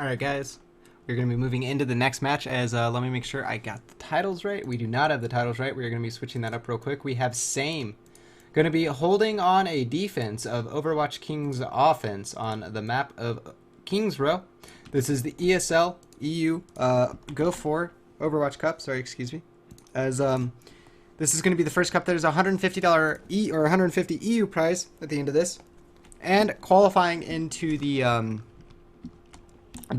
Alright guys, we're going to be moving into the next match as, let me make sure I got the titles right. We do not have the titles right. We're going to be switching that up real quick. We have Same going to be holding on a defense of Overwatch Kings offense on the map of Kings Row. This is the ESL GO4 Overwatch Cup. Sorry, excuse me. As this is going to be the first cup that is $150 or 150 EU prize at the end of this, and qualifying into the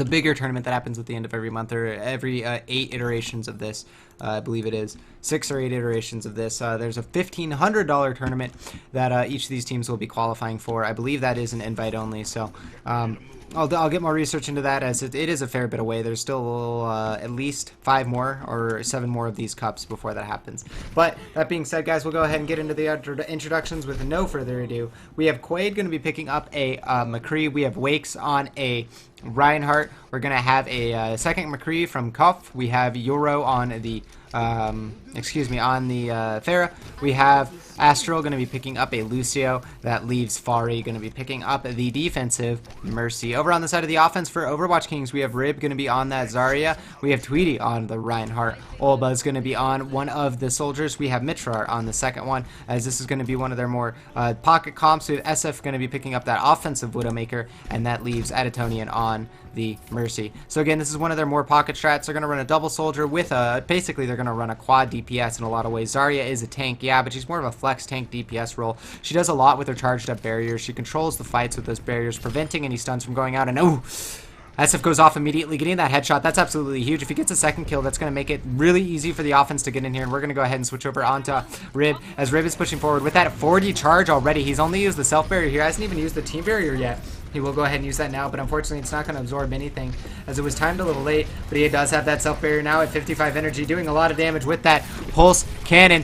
bigger tournament that happens at the end of every month, or every 8 iterations of this. I believe it is 6 or 8 iterations of this. There's a $1,500 tournament that each of these teams will be qualifying for. I believe that is an invite only, so I'll get more research into that, as it is a fair bit away. There's still at least 5 more or 7 more of these cups before that happens. But that being said, guys, we'll go ahead and get into the introductions with no further ado. We have Quaid going to be picking up a McCree. We have Wakes on a Reinhardt. We're going to have a second McCree from Cuff. We have Euro on the on the Pharah. We have Astral going to be picking up a Lucio. That leaves Fari going to be picking up the defensive Mercy. Over on the side of the offense for Overwatch Kings, we have Rib going to be on that Zarya. We have Tweety on the Reinhardt. Olba is going to be on one of the soldiers. We have Mitrar on the second one, as this is going to be one of their more pocket comps. We have SF going to be picking up that offensive Widowmaker, and that leaves Additonian on the Mercy. So again, this is one of their more pocket strats. They're going to run a double soldier with basically they're going to run a quad DPS in a lot of ways. Zarya is a tank, yeah, but she's more of a flex tank DPS role. She does a lot with her charged up barriers. She controls the fights with those barriers, preventing any stuns from going out. And SF goes off immediately, getting that headshot. That's absolutely huge. If he gets a second kill, that's going to make it really easy for the offense to get in here. And we're going to go ahead and switch over onto Rib, as Rib is pushing forward with that 40 charge already. He's only used the self barrier here. He hasn't even used the team barrier yet. He will go ahead and use that now, but unfortunately it's not going to absorb anything, as it was timed a little late. But he does have that self barrier now at 55 energy, doing a lot of damage with that pulse cannon.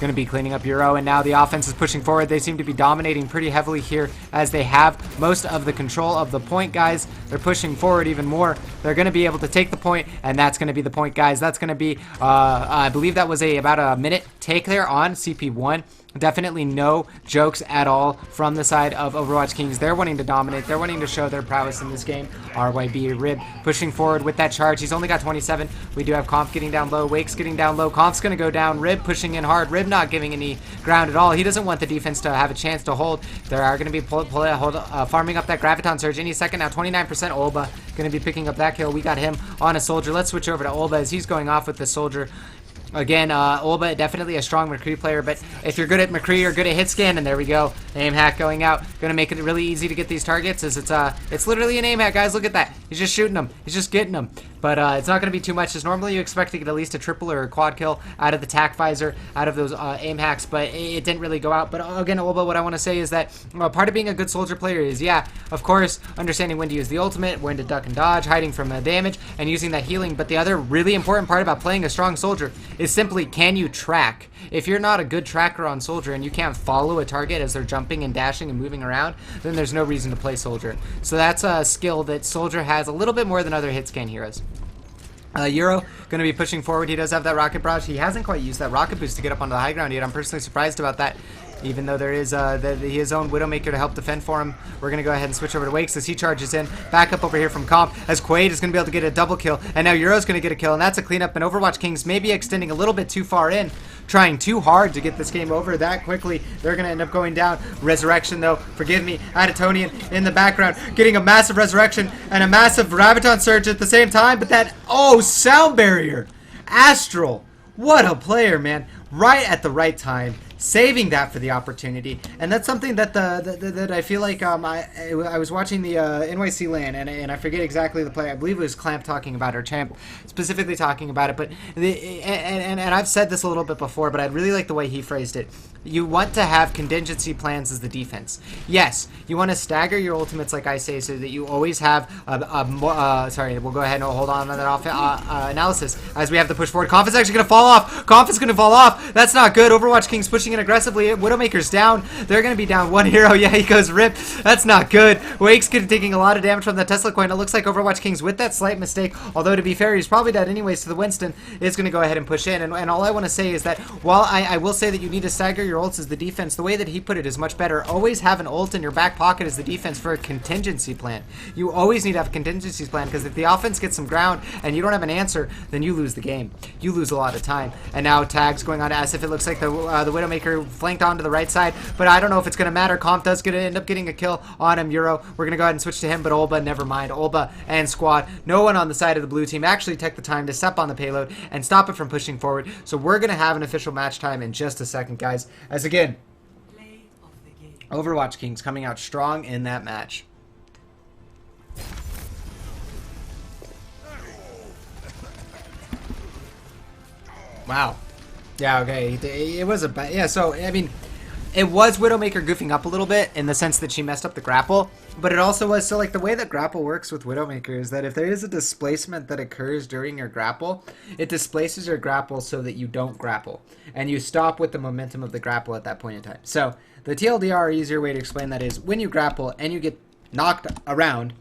Going to be cleaning up Euro, and now the offense is pushing forward. They seem to be dominating pretty heavily here, as they have most of the control of the point, guys. They're pushing forward even more. They're going to be able to take the point, and that's going to be the point, guys. That's going to be, I believe that was about a minute take there on CP1. Definitely no jokes at all from the side of Overwatch Kings. They're wanting to dominate. They're wanting to show their prowess in this game. RYB Rib pushing forward with that charge. He's only got 27. We do have Conf getting down low. Wakes getting down low. Conf's going to go down. Rib pushing in hard. Rib not giving any ground at all. He doesn't want the defense to have a chance to hold. They are going to be farming up that Graviton Surge any second now. 29% Olba going to be picking up that kill. We got him on a soldier. Let's switch over to Olba, as he's going off with the soldier. Again, Olba, definitely a strong McCree player, but if you're good at McCree or good at hit scan, and there we go, aim hack going out, going to make it really easy to get these targets, as it's literally an aim hack, guys. Look at that. He's just shooting them. He's just getting them. But it's not going to be too much, as normally you expect to get at least a triple or a quad kill out of the tac visor, out of those aim hacks, but it didn't really go out. But again, Olba, what I want to say is that part of being a good soldier player is, yeah, of course, understanding when to use the ultimate, when to duck and dodge, hiding from damage, and using that healing. But the other really important part about playing a strong soldier is simply, can you track? If you're not a good tracker on soldier and you can't follow a target as they're jumping and dashing and moving around, then there's no reason to play soldier. So that's a skill that soldier has a little bit more than other hit scan heroes. Euro going to be pushing forward. He does have that rocket barrage. He hasn't quite used that rocket boost to get up onto the high ground yet. I'm personally surprised about that, even though there is his own Widowmaker to help defend for him. We're going to go ahead and switch over to Wakes as he charges in. Back up over here from Comp, as Quaid is going to be able to get a double kill. And now Euro's going to get a kill, and that's a cleanup. And Overwatch Kings maybe extending a little bit too far in, trying too hard to get this game over that quickly. They're going to end up going down. Resurrection, though, forgive me, Additonian in the background, getting a massive resurrection and a massive Graviton Surge at the same time. But that, sound barrier. Astral, what a player, man. Right at the right time, saving that for the opportunity. And that's something that that I feel like I was watching the NYC LAN, and I forget exactly the play. I believe it was Clamp talking about, or Champ specifically talking about it. But and I've said this a little bit before, but I really like the way he phrased it. You want to have contingency plans as the defense. Yes, you want to stagger your ultimates, like I say, so that you always have sorry, we'll go ahead and hold on to that analysis as we have to push forward. Conf is actually going to fall off. Conf is going to fall off. That's not good. Overwatch Kings pushing pushing in aggressively. Widowmaker's down. They're going to be down one hero. Yeah, he goes rip. That's not good. Wake's taking a lot of damage from the Tesla coin. It looks like OWKings with that slight mistake, although to be fair, he's probably dead anyways, so the Winston is going to go ahead and push in. And all I want to say is that while I will say that you need to stagger your ults as the defense, the way that he put it is much better. Always have an ult in your back pocket as the defense for a contingency plan. You always need to have a contingency plan, because if the offense gets some ground and you don't have an answer, then you lose the game. You lose a lot of time. And now tags going on to Asif. It looks like the Widowmaker flanked onto the right side, but I don't know if it's going to matter. Comp does going to end up getting a kill on him. Euro, we're going to go ahead and switch to him, but Olba, never mind. Olba and squad, no one on the side of the blue team actually took the time to step on the payload and stop it from pushing forward. So we're going to have an official match time in just a second, guys. As again, OWKings coming out strong in that match. Wow. Yeah, okay. It was a bad... Yeah, so, I mean, it was Widowmaker goofing up a little bit in the sense that she messed up the grapple, but it also was... So, like, the way that grapple works with Widowmaker is that if there is a displacement that occurs during your grapple, it displaces your grapple so that you don't grapple, and you stop with the momentum of the grapple at that point in time. So, the TLDR, easier way to explain that is when you grapple and you get knocked around,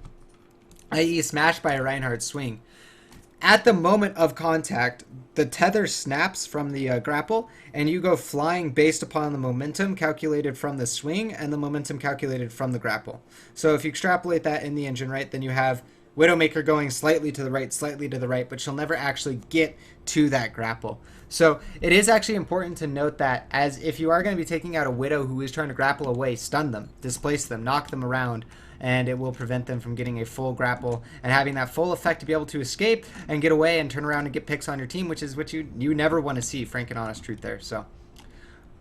i.e. smashed by a Reinhardt swing, at the moment of contact, the tether snaps from the grapple, and you go flying based upon the momentum calculated from the swing and the momentum calculated from the grapple. So if you extrapolate that in the engine, right, then you have Widowmaker going slightly to the right, but she'll never actually get to that grapple. So it is actually important to note that, as if you are going to be taking out a Widow who is trying to grapple away, stun them, displace them, knock them around, and it will prevent them from getting a full grapple and having that full effect to be able to escape and get away and turn around and get picks on your team, which is what you never want to see. Frank and honest truth there. So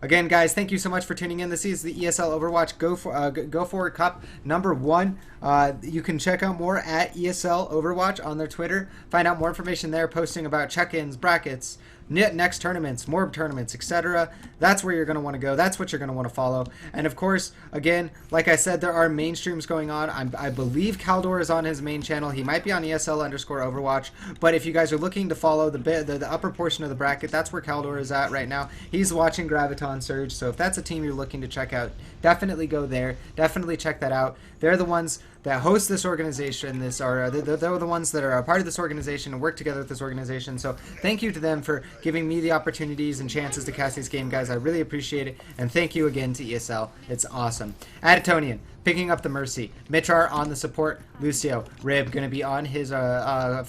again, guys, thank you so much for tuning in. This is the ESL Overwatch Go4 Cup #1. You can check out more at ESL Overwatch on their Twitter. Find out more information there, posting about check-ins, brackets, next tournaments, more tournaments, etc. That's where you're going to want to go. That's what you're going to want to follow. And of course, again, like I said, there are main streams going on. I believe Caldor is on his main channel. He might be on ESL_Overwatch. But if you guys are looking to follow the upper portion of the bracket, that's where Caldor is at right now. He's watching Graviton Surge. So if that's a team you're looking to check out, definitely go there. Definitely check that out. They're the ones that host this organization. They're the ones that are a part of this organization and work together with this organization. So thank you to them for giving me the opportunities and chances to cast this game, guys. I really appreciate it. And thank you again to ESL. It's awesome. Additonian picking up the Mercy. Mitchar on the support. Lucio. Rib going to be on his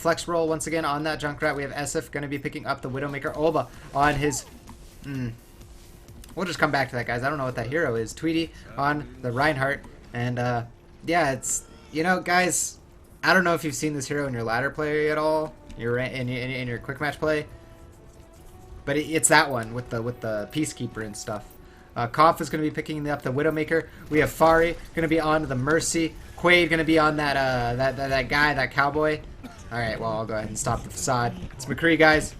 flex roll once again on that Junkrat. We have Esif going to be picking up the Widowmaker. Olba on his... We'll just come back to that, guys. I don't know what that hero is. Tweety on the Reinhardt. And, yeah, it's... You know, guys, I don't know if you've seen this hero in your ladder play at all. In your quick match play. But it's that one with the Peacekeeper and stuff. Kopf is going to be picking up the Widowmaker. We have Fari going to be on the Mercy. Quaid going to be on that guy, that cowboy. Alright, well, I'll go ahead and stop the facade. It's McCree, guys.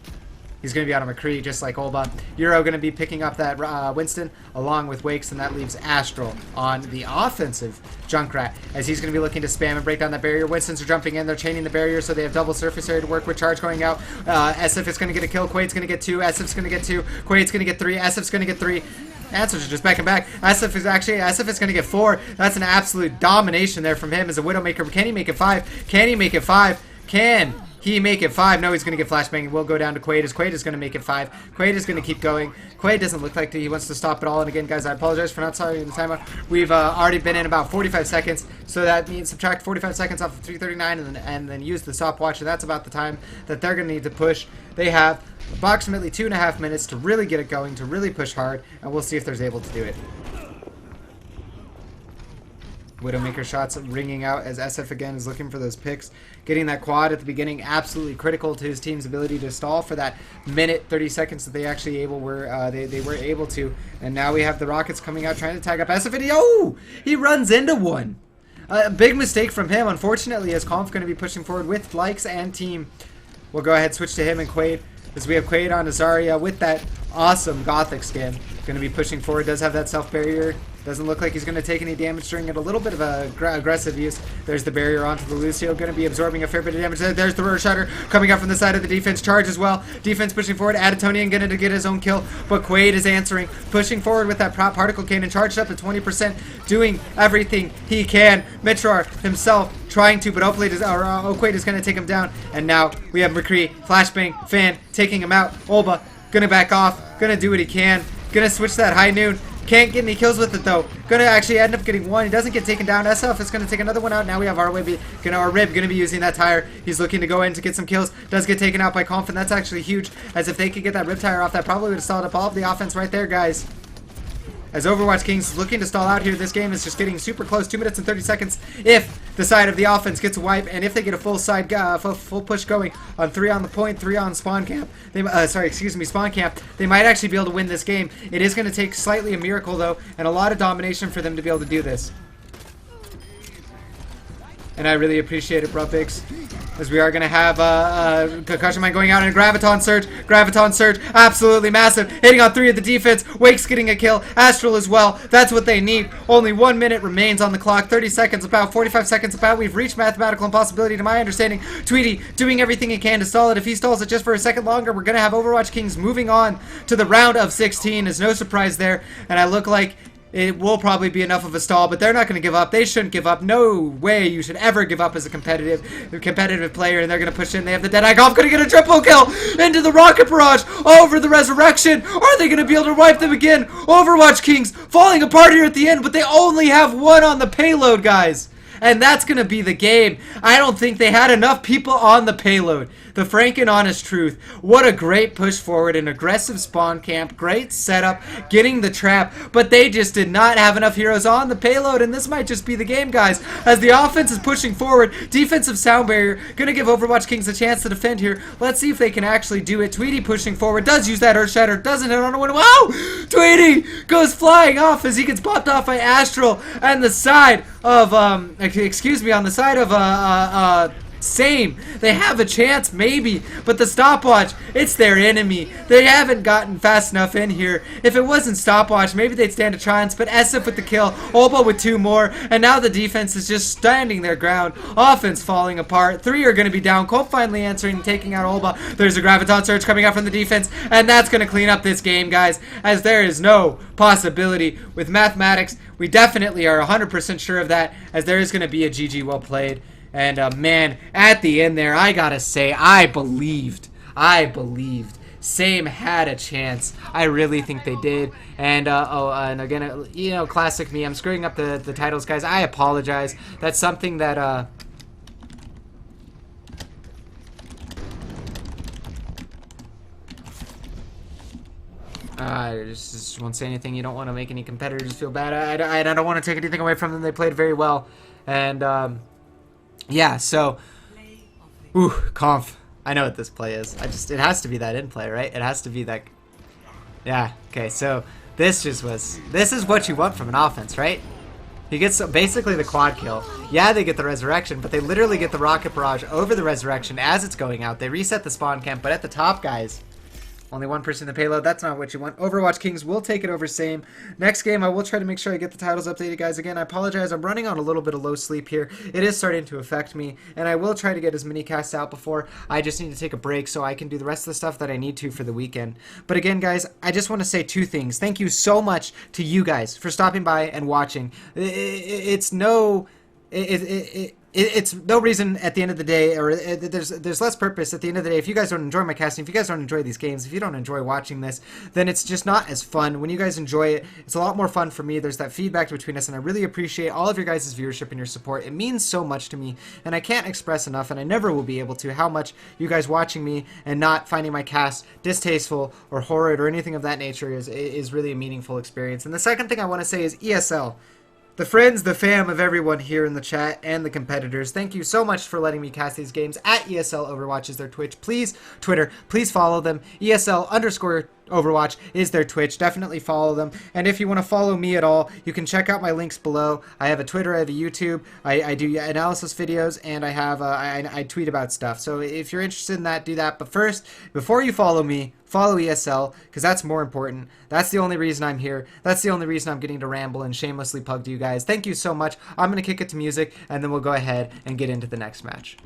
He's going to be on a McCree, just like Olba. Euro going to be picking up that Winston, along with Wakes, and that leaves Astral on the offensive Junkrat, as he's going to be looking to spam and break down that barrier. Winstons are jumping in. They're chaining the barrier, so they have double surface area to work with. Charge going out. SF is going to get a kill. Quaid's going to get 2. SF's going to get 2. Quaid's going to get 3. SF's going to get 3. Answers are just back and back. SF is going to get 4. That's an absolute domination there from him as a Widowmaker. Can he make it 5? Can he make it 5? Can he make it 5? No, he's going to get flashbang. We'll go down to Quaid, as Quaid is going to make it 5. Quaid is going to keep going. Quaid doesn't look like he wants to stop at all. And again, guys, I apologize for not starting the timeout. We've already been in about 45 seconds. So that means subtract 45 seconds off of 339 and then use the stopwatch. And that's about the time that they're going to need to push. They have approximately 2.5 minutes to really get it going, to really push hard. And we'll see if they're able to do it. Widowmaker shots ringing out as SF again is looking for those picks. Getting that quad at the beginning, absolutely critical to his team's ability to stall for that minute 30 seconds that they actually they were able to. And now we have the Rockets coming out trying to tag up SF, and he runs into one. A big mistake from him, unfortunately, as Conf going to be pushing forward with likes and team. We'll go ahead and switch to him and Quaid, as we have Quaid on Azaria with that awesome Gothic skin. Going to be pushing forward, does have that self barrier. Doesn't look like he's going to take any damage during it. A little bit of a aggressive use. There's the barrier onto the Lucio. Going to be absorbing a fair bit of damage. There's the Roar Shutter coming up from the side of the defense. Charge as well. Defense pushing forward. Additonian going to get his own kill. But Quaid is answering. Pushing forward with that prop particle cannon. Charged up at 20%. Doing everything he can. Mitrar himself trying to, but hopefully Quaid is going to take him down. And now we have McCree, Flashbang, Fan taking him out. Olba going to back off. Going to do what he can. Going to switch that high noon. Can't get any kills with it though. Gonna actually end up getting one. He doesn't get taken down. SF is gonna take another one out. Now we have Rib gonna be using that tire. He's looking to go in to get some kills. Does get taken out by Conf, and that's actually huge. As if they could get that Rib tire off, that probably would have stalled up all of the offense right there, guys. As OWKings is looking to stall out here, this game is just getting super close. 2 minutes and 30 seconds. If the side of the offense gets a wipe, and if they get a full side, full push going on 3 on the point, 3 on spawn camp, spawn camp, they might actually be able to win this game. It is going to take slightly a miracle though, and a lot of domination for them to be able to do this. And I really appreciate it, bro, Biggs. As we are going to have Concussion Mine going out and Graviton Surge. Graviton Surge, absolutely massive. Hitting on 3 of the defense. Wake's getting a kill. Astral as well. That's what they need. Only 1 minute remains on the clock. 30 seconds about. 45 seconds about. We've reached mathematical impossibility to my understanding. Tweety doing everything he can to stall it. If he stalls it just for a second longer, we're going to have OWKings moving on to the round of 16. There's no surprise there. And I look like it will probably be enough of a stall, but they're not going to give up. They shouldn't give up. No way you should ever give up as a competitive player, and they're going to push in. They have the Deadeye Golf, going to get a triple kill into the Rocket Barrage over the Resurrection. Are they going to be able to wipe them again? OWKings falling apart here at the end, but they only have 1 on the payload, guys. And that's going to be the game. I don't think they had enough people on the payload. The frank and honest truth. What a great push forward, an aggressive spawn camp, great setup, getting the trap, but they just did not have enough heroes on the payload, and this might just be the game, guys. As the offense is pushing forward, defensive sound barrier, going to give OWKings a chance to defend here. Let's see if they can actually do it. Tweety pushing forward, does use that Earth Shatter, doesn't hit on a win. Wow! Tweety goes flying off as he gets popped off by Astral, and the side of, on the side of, Same. They have a chance, maybe, but the stopwatch, it's their enemy. They haven't gotten fast enough in here. If it wasn't stopwatch, maybe they'd stand a chance, but SF with the kill, Olba with 2 more, and now the defense is just standing their ground. Offense falling apart. 3 are going to be down. Colt finally answering, taking out Olba. There's a Graviton Surge coming out from the defense, and that's going to clean up this game, guys, as there is no possibility. With mathematics, we definitely are 100% sure of that, as there is going to be a GG well played. And man, at the end there, I gotta say, I believed. Same had a chance. I really think they did. And and again, you know, classic me. I'm screwing up the titles, guys. I apologize. That's something that I just won't say anything. You don't want to make any competitors feel bad. I don't want to take anything away from them. They played very well. And yeah, so, Conf. I know what this play is. It has to be that in play, right? It has to be that. Yeah, okay, so this is what you want from an offense, right? He gets basically the quad kill. Yeah, they get the Resurrection, but they literally get the Rocket Barrage over the Resurrection as it's going out. They reset the spawn camp, but at the top, guys, only 1 person in the payload. That's not what you want. OWKings will take it over Same. Next game, I will try to make sure I get the titles updated, guys. Again, I apologize. I'm running on a little bit of low sleep here. It is starting to affect me, and I will try to get as many casts out before. I just need to take a break so I can do the rest of the stuff that I need to for the weekend. But again, guys, I just want to say 2 things. Thank you so much to you guys for stopping by and watching. It's no reason at the end of the day, or there's less purpose at the end of the day. If you guys don't enjoy my casting, if you guys don't enjoy these games, if you don't enjoy watching this, then it's just not as fun. When you guys enjoy it, it's a lot more fun for me. There's that feedback between us, and I really appreciate all of your guys' viewership and your support. It means so much to me, and I can't express enough, and I never will be able to, how much you guys watching me and not finding my cast distasteful or horrid or anything of that nature is really a meaningful experience. And the second thing I want to say is ESL. The friends, the fam of everyone here in the chat, and the competitors, thank you so much for letting me cast these games. At ESL Overwatch is their Twitch. Please, Twitter, please follow them. ESL Overwatch is their Twitch. Definitely follow them. And if you want to follow me at all, you can check out my links below. I have a Twitter, I have a YouTube, I do analysis videos, and I have I tweet about stuff. So if you're interested in that, do that. But first, before you follow me, follow ESL, because that's more important. That's the only reason I'm here. That's the only reason I'm getting to ramble and shamelessly plug to you guys. Thank you so much. I'm going to kick it to music, and then we'll go ahead and get into the next match.